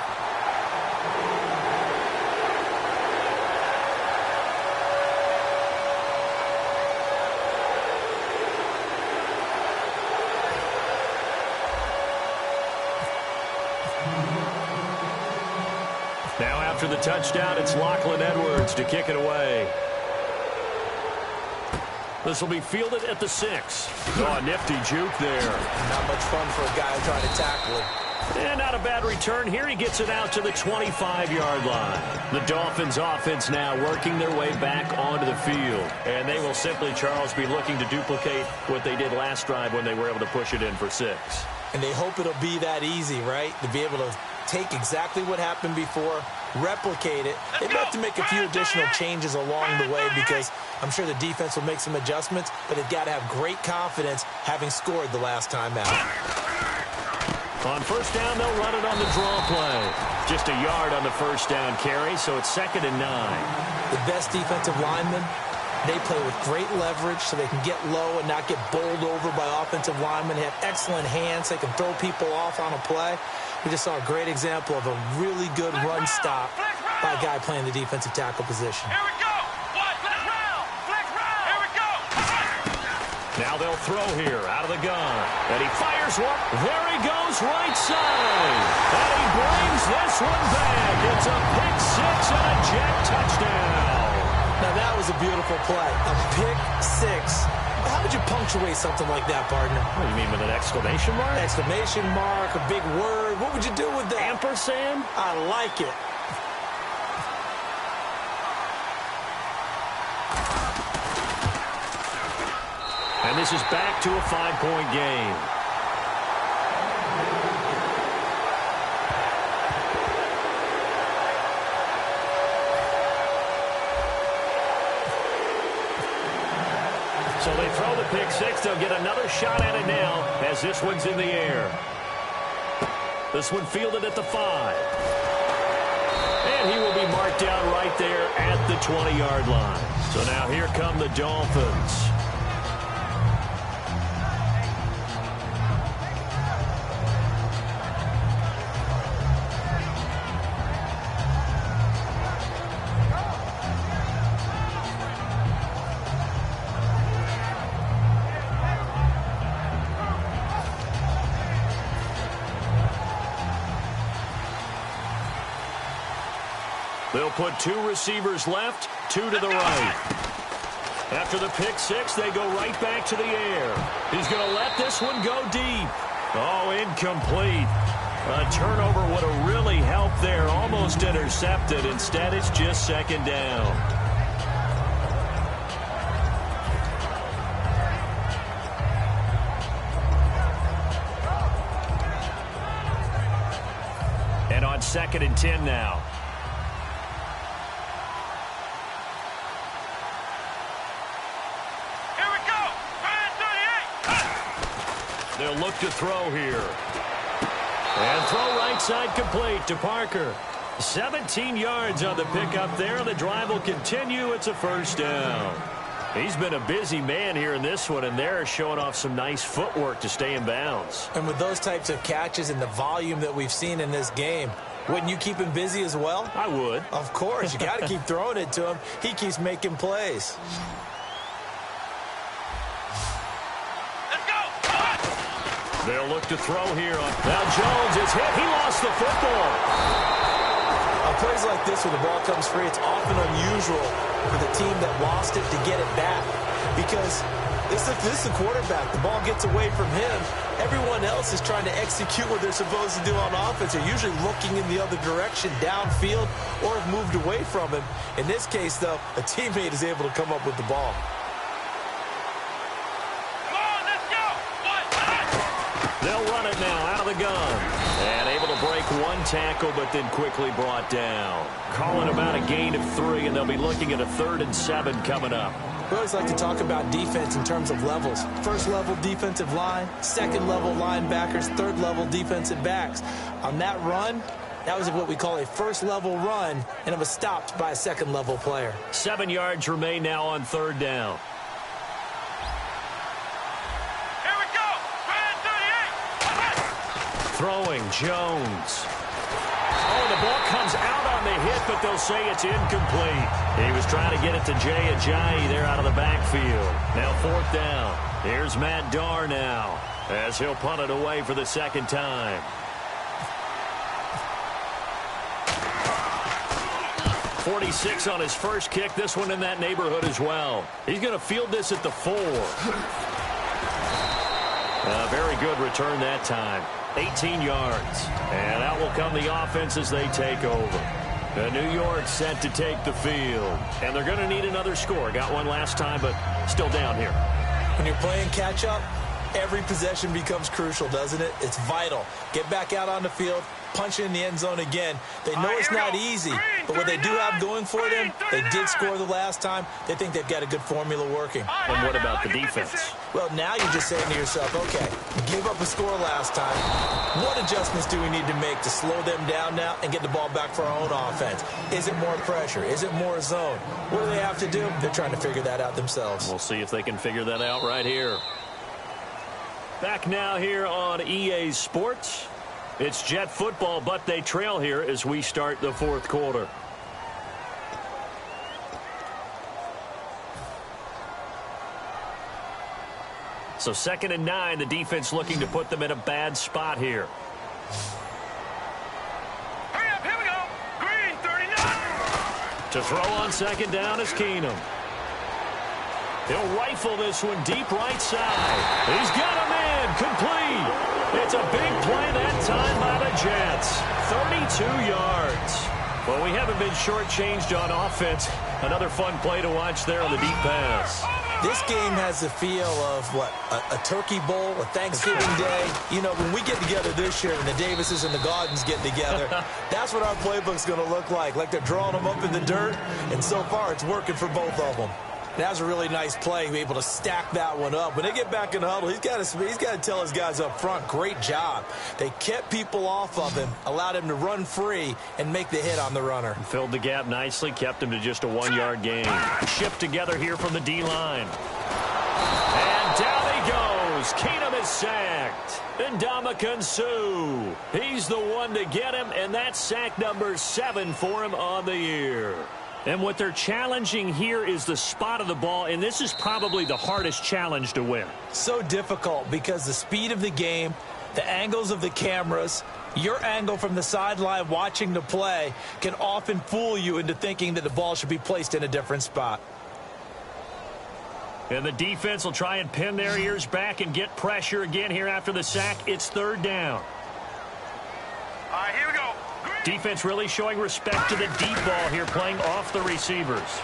Now after the touchdown, it's Lachlan Edwards to kick it away. This will be fielded at the 6. Oh, a nifty juke there. Not much fun for a guy trying to tackle it. And not a bad return here. He gets it out to the 25-yard line. The Dolphins offense now working their way back onto the field. And they will simply, Charles, be looking to duplicate what they did last drive when they were able to push it in for 6. And they hope it'll be that easy, right? To be able to take exactly what happened before, replicate it. They may have to make a few additional changes along the way because I'm sure the defense will make some adjustments, but they've got to have great confidence having scored the last time out. On first down, they'll run it on the draw play. Just a yard on the first down carry, so it's 2nd and 9. The best defensive linemen, they play with great leverage so they can get low and not get bowled over by offensive linemen. They have excellent hands. They can throw people off on a play. We just saw a great example of a really good run stop by a guy playing the defensive tackle position. Here we go. Flex round. Flex round. Here we go. Now they'll throw here out of the gun. And he fires one. There he goes right side. And he brings this one back. It's a pick 6 and a Jet touchdown. Now that was a beautiful play. A pick 6. How would you punctuate something like that, partner? What do you mean, with an exclamation mark? Exclamation mark, a big word. What would you do with that? Ampersand? I like it. And this is back to a 5-point game. So they throw the pick 6. They'll get another shot at it now as this one's in the air. This one fielded at the 5. And he will be marked down right there at the 20-yard line. So now here come the Dolphins. They'll put 2 receivers left, 2 to the right. After the pick 6, they go right back to the air. He's going to let this one go deep. Oh, incomplete. A turnover would have really helped there. Almost intercepted. Instead, it's just 2nd down. And on 2nd and 10 now. They'll look to throw here. And throw right side complete to Parker. 17 yards on the pickup there. The drive will continue. It's a first down. He's been a busy man here in this one, and they're showing off some nice footwork to stay in bounds. And with those types of catches and the volume that we've seen in this game, wouldn't you keep him busy as well? I would. Of course. You got to keep throwing it to him. He keeps making plays. Let's go. They'll look to throw here. Now Jones is hit. He lost the football. On plays like this where the ball comes free, it's often unusual for the team that lost it to get it back. Because this is the quarterback. The ball gets away from him. Everyone else is trying to execute what they're supposed to do on offense. They're usually looking in the other direction, downfield, or have moved away from him. In this case, though, a teammate is able to come up with the ball. Come on, let's go. They'll run it now out of the gun. And able to break one tackle, but then quickly brought down. Calling about a gain of 3, and they'll be looking at a 3rd and 7 coming up. We always like to talk about defense in terms of levels. First level defensive line, second level linebackers, third level defensive backs. On that run, that was what we call a first level run, and it was stopped by a second level player. 7 yards remain now on 3rd down. Here we go. 38. Throwing Jones. Oh, the ball comes out on the hit, but they'll say it's incomplete. He was trying to get it to Jay Ajayi there out of the backfield. Now 4th down. Here's Matt Darr now as he'll punt it away for the 2nd time. .46 on his first kick. This one in that neighborhood as well. He's going to field this at the 4. A very good return that time. 18 yards. And out will come the offense as they take over. New York set to take the field. And they're going to need another score. Got one last time, but still down here. When you're playing catch-up, every possession becomes crucial, doesn't it? It's vital. Get back out on the field, punch in the end zone again. They know it's not easy, but what they do have going for them, they did score the last time. They think they've got a good formula working. And what about the defense? Well, now you're just saying to yourself, okay, you gave up a score last time. What adjustments do we need to make to slow them down now and get the ball back for our own offense? Is it more pressure? Is it more zone? What do they have to do? They're trying to figure that out themselves. We'll see if they can figure that out right here. Back now here on EA Sports. It's Jet football, but they trail here as we start the 4th quarter. So 2nd and 9, the defense looking to put them in a bad spot here. Hurry up, here we go. Green, 39. To throw on 2nd down is Keenum. He'll rifle this one deep right side. He's got him in, complete. It's a big play that time by the Jets. 32 yards. Well, we haven't been shortchanged on offense. Another fun play to watch there on the deep pass. This game has the feel of, what, a turkey bowl, a Thanksgiving day. You know, when we get together this year and the Davises and the Gaudens get together, that's what our playbook's going to look like they're drawing them up in the dirt, and so far it's working for both of them. That was a really nice play, be able to stack that one up. When they get back in the huddle, he's got to tell his guys up front, great job. They kept people off of him, allowed him to run free, and make the hit on the runner. Filled the gap nicely, kept him to just a 1-yard gain. Shift together here from the D-line. And down he goes. Keenum is sacked. And Ndamukong Suh, he's the one to get him, and that's sack number 7 for him on the year. And what they're challenging here is the spot of the ball, and this is probably the hardest challenge to win. So difficult because the speed of the game, the angles of the cameras, your angle from the sideline watching the play can often fool you into thinking that the ball should be placed in a different spot. And the defense will try and pin their ears back and get pressure again here after the sack. It's 3rd down. All right, here we go. Defense really showing respect to the deep ball here, playing off the receivers.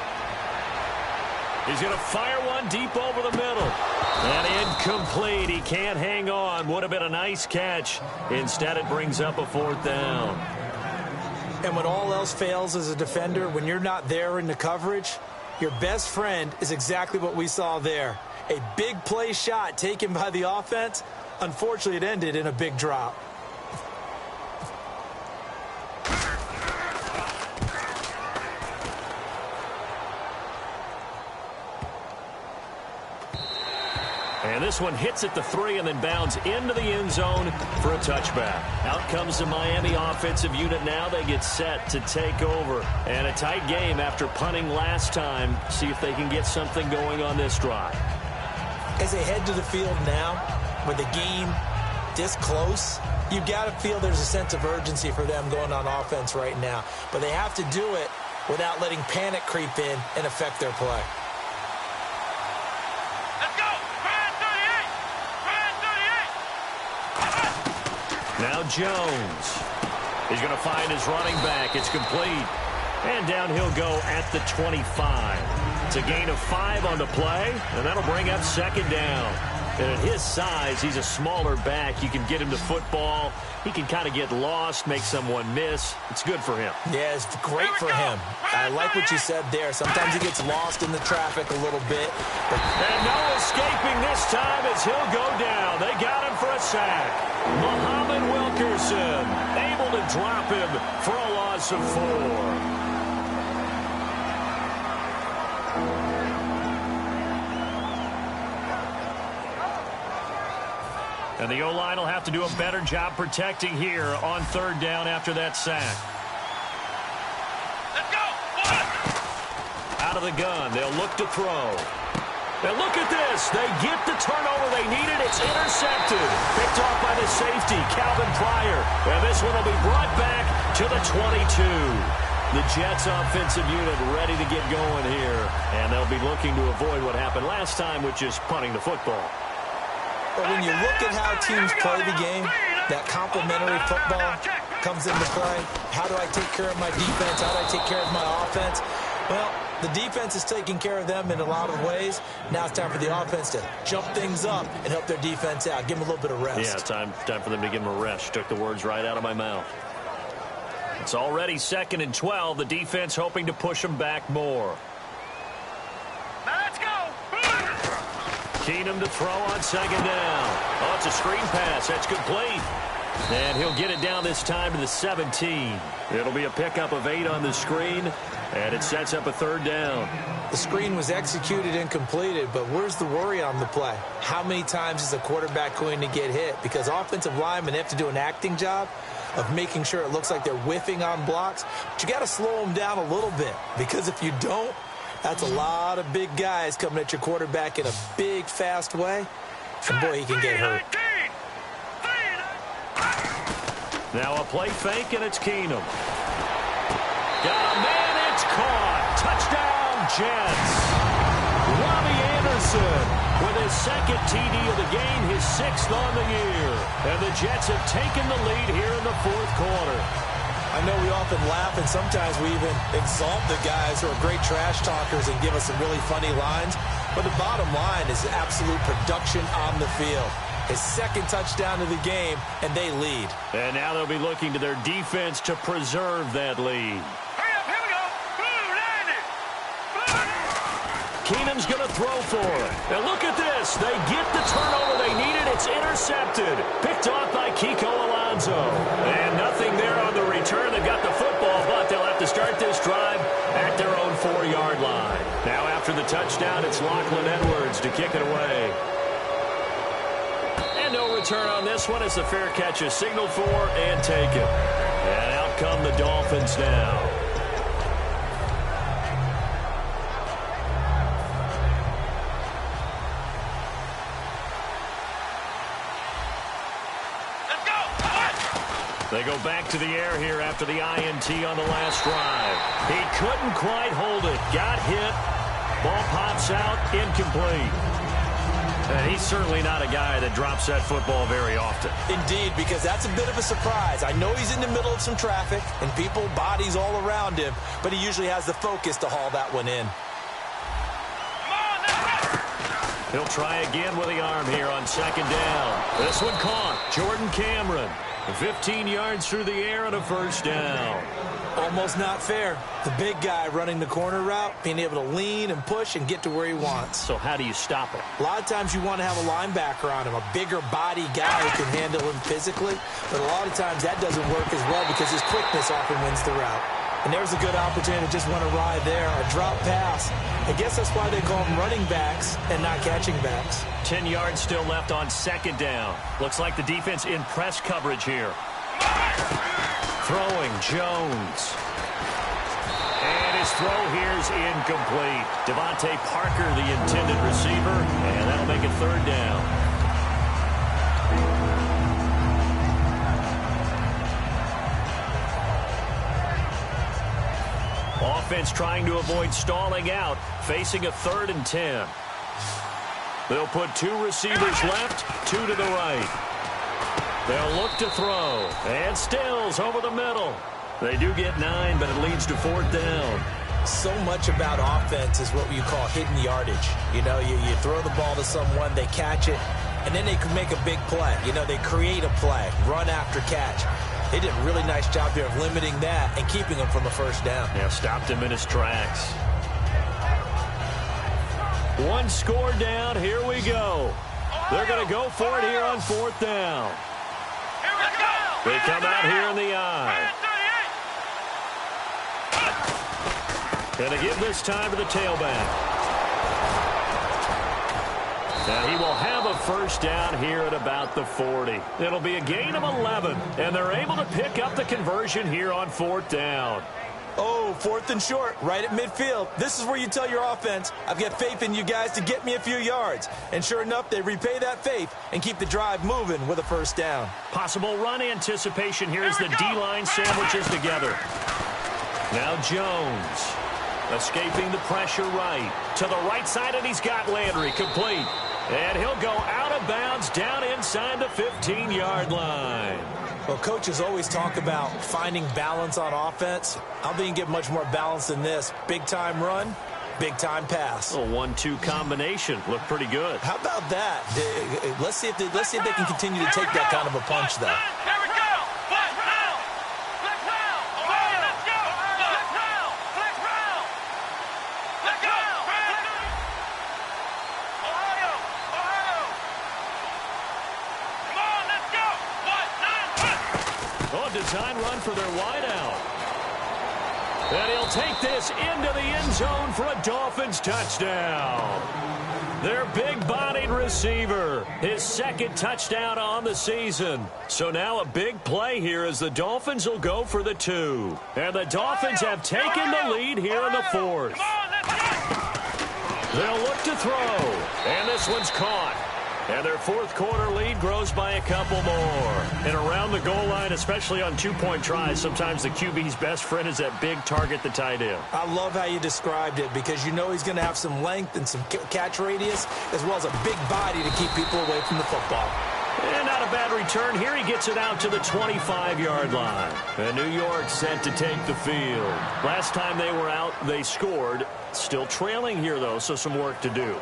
He's going to fire one deep over the middle. And incomplete. He can't hang on. Would have been a nice catch. Instead, it brings up a 4th down. And when all else fails as a defender, when you're not there in the coverage, your best friend is exactly what we saw there. A big play shot taken by the offense. Unfortunately, it ended in a big drop. And this one hits at the 3 and then bounds into the end zone for a touchback. Out comes the Miami offensive unit now. They get set to take over. And a tight game after punting last time. See if they can get something going on this drive. As they head to the field now, with the game this close, you've got to feel there's a sense of urgency for them going on offense right now. But they have to do it without letting panic creep in and affect their play. Let's go! Try 38! Now Jones. He's going to find his running back. It's complete. And down he'll go at the 25. It's a gain of 5 on the play, and that'll bring up second down. And at his size, he's a smaller back. You can get him to football. He can kind of get lost, make someone miss. It's good for him. Yeah, it's great for him. I like what you said there. Sometimes he gets lost in the traffic a little bit. And no escaping this time as he'll go down. They got him for a sack. Muhammad Wilkerson able to drop him for a loss of 4. And the O-line will have to do a better job protecting here on third down after that sack. Let's go! Out of the gun, they'll look to throw. And look at this. They get the turnover they needed. It's intercepted. Picked off by the safety, Calvin Pryor. And this one will be brought back to the 22. The Jets offensive unit ready to get going here. And they'll be looking to avoid what happened last time, which is punting the football. But when you look at how teams play the game, that complementary football comes into play. How do I take care of my defense? How do I take care of my offense? Well, the defense is taking care of them in a lot of ways. Now it's time for the offense to jump things up and help their defense out. Give them a little bit of rest. Yeah, time for them to give them a rest. Took the words right out of my mouth. It's already 2nd and 12. The defense hoping to push them back more. Let's go! Keenum to throw on second down. Oh, it's a screen pass. That's complete. And he'll get it down this time to the 17. It'll be a pickup of 8 on the screen, and it sets up a third down. The screen was executed and completed, but where's the worry on the play? How many times is a quarterback going to get hit? Because offensive linemen have to do an acting job of making sure it looks like they're whiffing on blocks. But you got to slow them down a little bit, because if you don't, that's a lot of big guys coming at your quarterback in a big, fast way. And boy, he can get hurt. Now a play fake, and it's Keenum. Got a man, it's caught. Touchdown, Jets. Robbie Anderson with his second TD of the game, his 6th on the year. And the Jets have taken the lead here in the 4th quarter. I know we often laugh, and sometimes we even exalt the guys who are great trash talkers and give us some really funny lines. But the bottom line is absolute production on the field. His 2nd touchdown of the game, and they lead. And now they'll be looking to their defense to preserve that lead. Hurry up, here we go! Keenum's going to throw for it. And look at this. They get the turnover they needed. It's intercepted. Picked off by Kiko Alonso. And nothing there on the return. They've got the football, but they'll have to start this drive at their own 4-yard line. Now after the touchdown, it's Lachlan Edwards to kick it away. And no return on this one as the fair catch is signaled for and taken. And out come the Dolphins now. They go back to the air here after the INT on the last drive. He couldn't quite hold it. Got hit. Ball pops out. Incomplete. And he's certainly not a guy that drops that football very often. Indeed, because that's a bit of a surprise. I know he's in the middle of some traffic and people, bodies all around him, but he usually has the focus to haul that one in. He'll try again with the arm here on second down. This one caught. Jordan Cameron. 15 yards through the air and a first down. Almost not fair. The big guy running the corner route, being able to lean and push and get to where he wants. So how do you stop it? A lot of times you want to have a linebacker on him, a bigger body guy who can handle him physically. But a lot of times that doesn't work as well because his quickness often wins the route. And there's a good opportunity to just want to ride there, a drop pass. I guess that's why they call them running backs and not catching backs. 10 yards still left on second down. Looks like the defense in press coverage here. Throwing Jones. And his throw here is incomplete. Devontae Parker, the intended receiver, and that'll make it third down. Offense trying to avoid stalling out, facing a 3rd and 10. They'll put 2 receivers left, 2 to the right. They'll look to throw, and Stills over the middle. They do get 9, but it leads to 4th down. So much about offense is what you call hidden yardage. You know, you throw the ball to someone, they catch it, and then they can make a big play. You know, they create a play, run after catch. They did a really nice job there of limiting that and keeping him from a first down. Yeah, stopped him in his tracks. 1 score down. Here we go. They're going to go for it here on 4th down. They come out here in the I. And they give this time to the tailback. Now he will have a first down here at about the 40. It'll be a gain of 11, and they're able to pick up the conversion here on 4th down. Oh, 4th and short, right at midfield. This is where you tell your offense, I've got faith in you guys to get me a few yards. And sure enough, they repay that faith and keep the drive moving with a first down. Possible run anticipation here as the D-line sandwiches together. Now Jones escaping the pressure right. To the right side, and he's got Landry complete. And he'll go out of bounds down inside the 15-yard line. Well, coaches always talk about finding balance on offense. I don't think you can get much more balance than this. Big-time run, big-time pass. A 1-2 combination. Looked pretty good. How about that? Let's see if they can continue to take that kind of a punch, though. Here we go. Flex round. Flex round. Ohio, let's go. Flex round. Flex round. Let's go. Ohio. Ohio. Come on, let's go. 1-9. Oh, design run for their wideout. And he'll take this into the end zone for a Dolphins touchdown. Their big-bodied receiver, his 2nd touchdown on the season. So now a big play here as the Dolphins will go for the 2. And the Dolphins have taken the lead here in the 4th. Come on, let's go. They'll look to throw. And this one's caught. And their 4th quarter lead grows by a couple more. And around the goal line, especially on 2-point tries, sometimes the QB's best friend is that big target, the tight end. I love how you described it because you know he's going to have some length and some catch radius as well as a big body to keep people away from the football. And not a bad return. Here he gets it out to the 25-yard line. And New York set to take the field. Last time they were out, they scored. Still trailing here, though, so some work to do.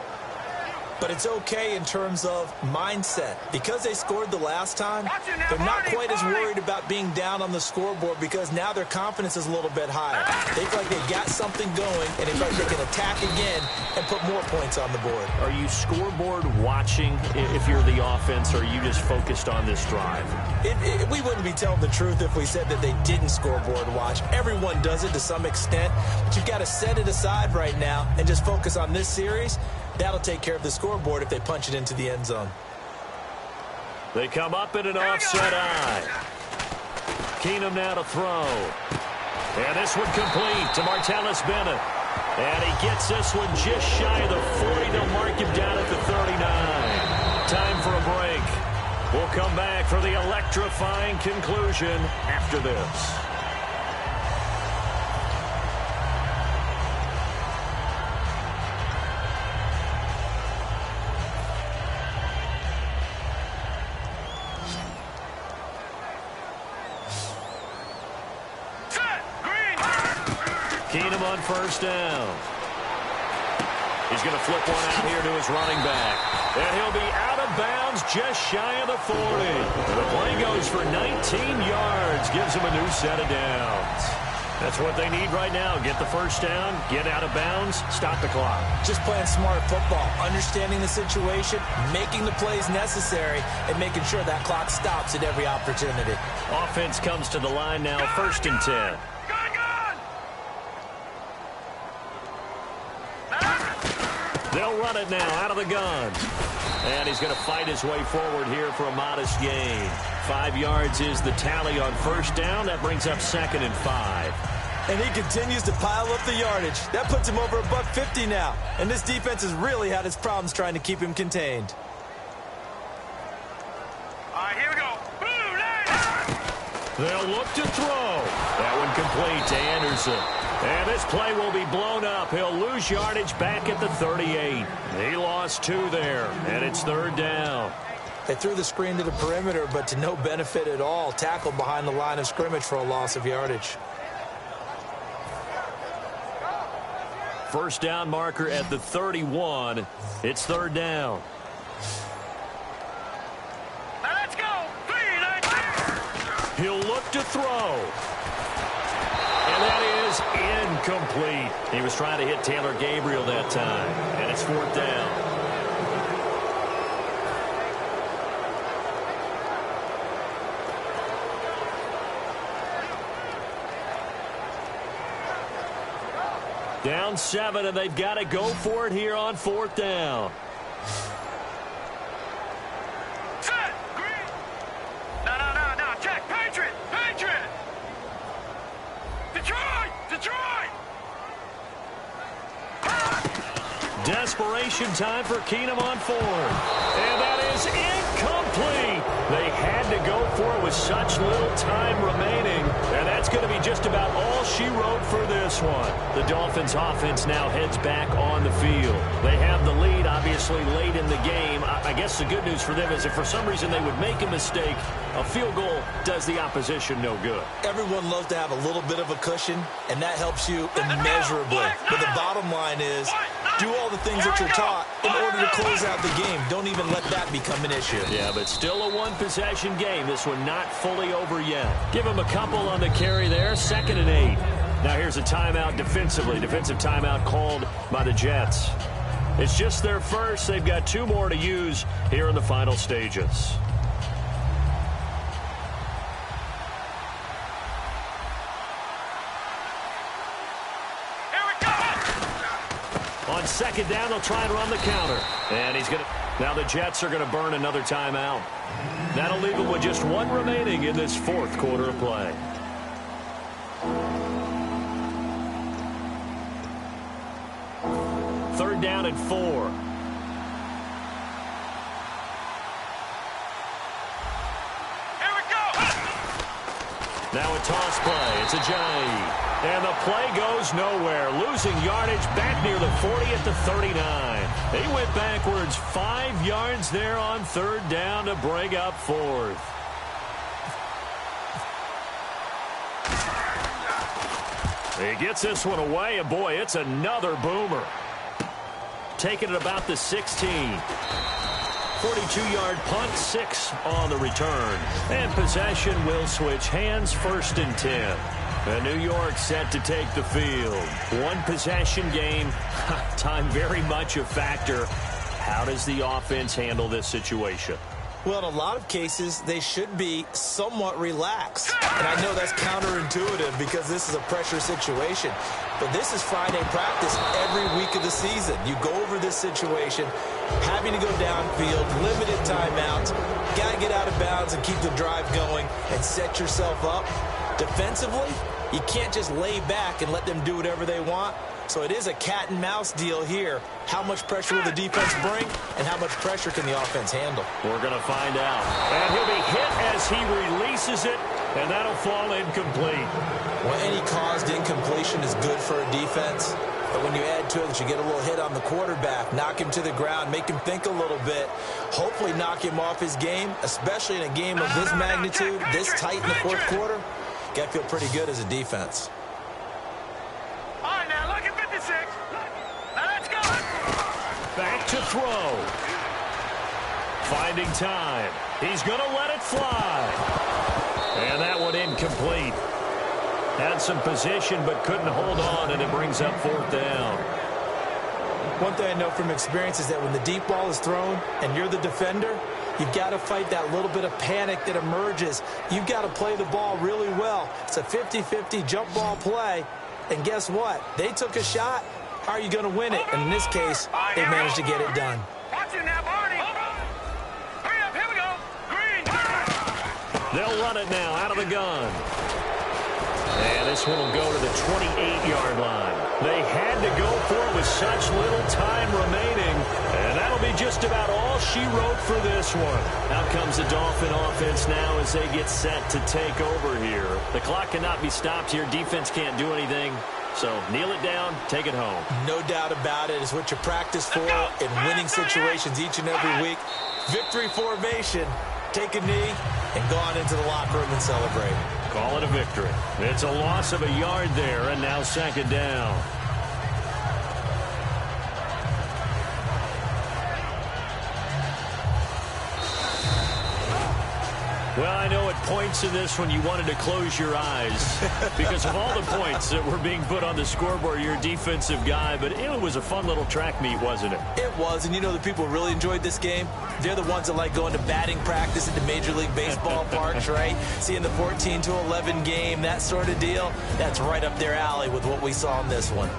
But it's okay in terms of mindset. Because they scored the last time, they're not quite as worried about being down on the scoreboard because now their confidence is a little bit higher. They feel like they've got something going, and they feel like they can attack again and put more points on the board. Are you scoreboard watching if you're the offense, or are you just focused on this drive? We wouldn't be telling the truth if we said that they didn't scoreboard watch. Everyone does it to some extent, but you've got to set it aside right now and just focus on this series. That'll take care of the scoreboard if they punch it into the end zone. They come up in an offset eye. Keenum now to throw. And this one complete to Martellus Bennett. And he gets this one just shy of the 40. They'll mark him down at the 39. Time for a break. We'll come back for the electrifying conclusion after this. Keenum on first down. He's going to flip one out here to his running back. And he'll be out of bounds just shy of the 40. The play goes for 19 yards. Gives him a new set of downs. That's what they need right now. Get the first down, get out of bounds, stop the clock. Just playing smart football, understanding the situation, making the plays necessary, and making sure that clock stops at every opportunity. Offense comes to the line now, 1st and 10. They'll run it now out of the gun. And he's going to fight his way forward here for a modest gain. 5 yards is the tally on first down. That brings up 2nd and 5. And he continues to pile up the yardage. That puts him over $150 now. And this defense has really had its problems trying to keep him contained. All right, here we go. They'll look to throw. That one complete to Anderson. And this play will be blown up. He'll lose yardage back at the 38. He lost 2 there, and it's 3rd down. They threw the screen to the perimeter, but to no benefit at all. Tackled behind the line of scrimmage for a loss of yardage. First down marker at the 31. It's 3rd down. Now let's go. 3, He'll look to throw. And that is incomplete. He was trying to hit Taylor Gabriel that time. And it's 4th down. Down 7, and they've got to go for it here on 4th down. set, green. No. Check. Patriot. Detroit. Desperation time for Keenum on 4. And that is incomplete. They had to go for it with such little time remaining. And that's going to be just about all she wrote for this one. The Dolphins offense now heads back on the field. They have the lead, obviously, late in the game. I guess the good news for them is if for some reason they would make a mistake, a field goal does the opposition no good. Everyone loves to have a little bit of a cushion, and that helps you immeasurably. But the bottom line is, do all the things that you're taught in order to close out the game. Don't even let that become an issue. Yeah, but still a one-possession game. This one not fully over yet. Give him a couple on the carry there. 2nd and 8. Now here's a timeout defensively. Defensive timeout called by the Jets. It's just their first. They've got 2 more to use here in the final stages. On 2nd down, they'll try and run the counter. And he's going to... Now the Jets are going to burn another timeout. That'll leave them with just 1 remaining in this 4th quarter of play. Third down and 4. Here we go. Now a toss play. It's Ajayi. And the play goes nowhere. Losing yardage back near the 40 at the 39. He went backwards 5 yards there on 3rd down to bring up 4th. He gets this one away, and boy, it's another boomer. Taking it about the 16. 42-yard punt, 6 on the return. And possession will switch hands, 1st and 10. And New York set to take the field. 1 possession game. Time very much a factor. How does the offense handle this situation? Well, in a lot of cases, they should be somewhat relaxed. And I know that's counterintuitive because this is a pressure situation. But this is Friday practice every week of the season. You go over this situation, having to go downfield, limited timeouts, got to get out of bounds and keep the drive going and set yourself up. Defensively, you can't just lay back and let them do whatever they want. So it is a cat and mouse deal here. How much pressure will the defense bring, and how much pressure can the offense handle? We're going to find out. And he'll be hit as he releases it, and that'll fall incomplete. Well, any caused incompletion is good for a defense. But when you add to it that you get a little hit on the quarterback, knock him to the ground, make him think a little bit, hopefully knock him off his game, especially in a game of this magnitude, this tight in the 4th quarter, got to feel pretty good as a defense. All right, now look at 56. Now let's go. Back to throw. Finding time. He's going to let it fly. And that one incomplete. Had some position but couldn't hold on, and it brings up 4th down. One thing I know from experience is that when the deep ball is thrown and you're the defender, you've got to fight that little bit of panic that emerges. You've got to play the ball really well. It's a 50-50 jump ball play. And guess what? They took a shot. how are you going to win it? And in this case, they managed to get it done. Watch it now, Barney. Hurry up, here we go. Green. They'll run it now out of the gun. And this one will go to the 28-yard line. They had to go for it with such little time remaining. And that'll be just about all she wrote for this one. Out comes the Dolphin offense now as they get set to take over here. The clock cannot be stopped here. Defense can't do anything. So kneel it down, take it home. No doubt about it. It's what you practice for in winning situations each and every week. Victory formation. Take a knee and go on into the locker room and celebrate. Call it a victory. It's a loss of a yard there, and now second down. Well, I know at points in this one you wanted to close your eyes because of all the points that were being put on the scoreboard. You're a defensive guy, but it was a fun little track meet, wasn't it? It was, and you know the people who really enjoyed this game? They're the ones that like going to batting practice at the Major League Baseball parks, right? Seeing the 14-11 game, that sort of deal. That's right up their alley with what we saw in this one.